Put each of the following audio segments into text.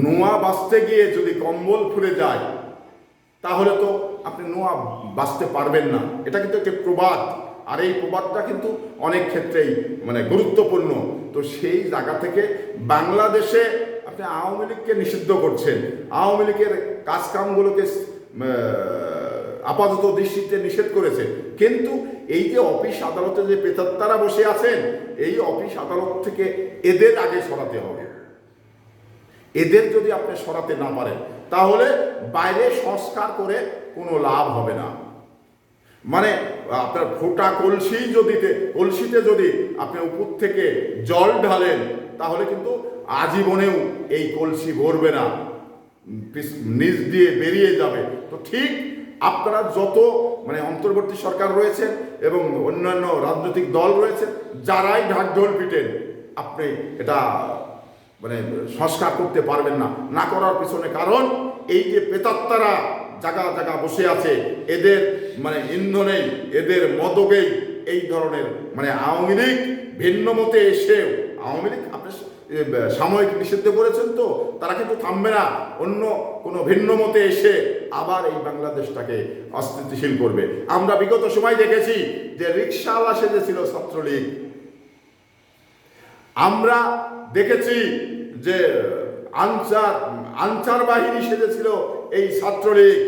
নোয়া বাঁচতে গিয়ে যদি কম্বল ফুরে যায় তাহলে তো আপনি নোয়া বাঁচতে পারবেন না। এটা কিন্তু একটি প্রবাদ, আর এই প্রবাদটা কিন্তু অনেক ক্ষেত্রেই মানে গুরুত্বপূর্ণ। তো সেই জায়গা থেকে বাংলাদেশে আপনি আওয়ামী লীগকে নিষিদ্ধ করছেন, আওয়ামী লীগের কাজকামগুলোকে আপাতত দৃষ্টিতে নিষেধ করেছে, কিন্তু এই যে অফিস আদালতে যে প্রেতাত্মারা বসে আছেন, এই অফিস আদালত থেকে এদের আগে সরাতে হবে। এদের যদি আপনি সরাতে না পারেন তাহলে বাইরে সংস্কার করে কোনো লাভ হবে না। মানে আপনার ফোটা কলসিতে যদি আপনি উপর থেকে জল ঢালেন তাহলে কিন্তু আজীবনেও এই কলসি ভরবে না, নিচ দিয়ে বেরিয়ে যাবে। তো ঠিক আপনারা যত মানে অন্তর্বর্তী সরকার রয়েছেন এবং অন্যান্য রাজনৈতিক দল রয়েছে, যারাই ঢাকঢোল পিটেন, আপনি এটা মানে সংস্কার করতে পারবেন না। না করার পিছনে কারণ এই যে প্রেতাত্মারা জায়গা জায়গা বসে আছে, এদের মানে ইন্ধনেই, এদের মদকেই এই ধরনের মানে আওয়ামী লীগ ভিন্ন মতে এসেও, আওয়ামী লীগ আপনি সাময়িক নিষিদ্ধ করেছেন, তো তারা কিন্তু থামবে না, অন্য কোনো ভিন্ন মতে এসে আবার এই বাংলাদেশটাকে অস্থিতিশীল করবে। আমরা বিগত সময় দেখেছি যে রিকশাওয়ালা সেজেছিল ছাত্রলীগ, আমরা দেখেছি যে আনসার বাহিনী সেজেছিল এই ছাত্রলীগ।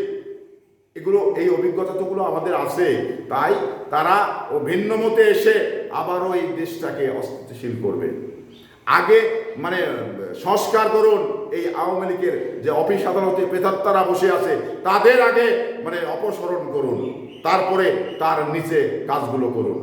এই অভিজ্ঞতাগুলো আমাদের আছে, তাই তারা ও ভিন্ন মতে এসে আবারও এই দেশটাকে অস্থিতিশীল করবে। আগে মানে সংস্কার করুন, এই আওয়ামী লীগের যে অফিস আদালতে প্রেতাত্মারা বসে আছে তাদের আগে মানে অপসারণ করুন, তারপরে তার নিচে কাজগুলো করুন।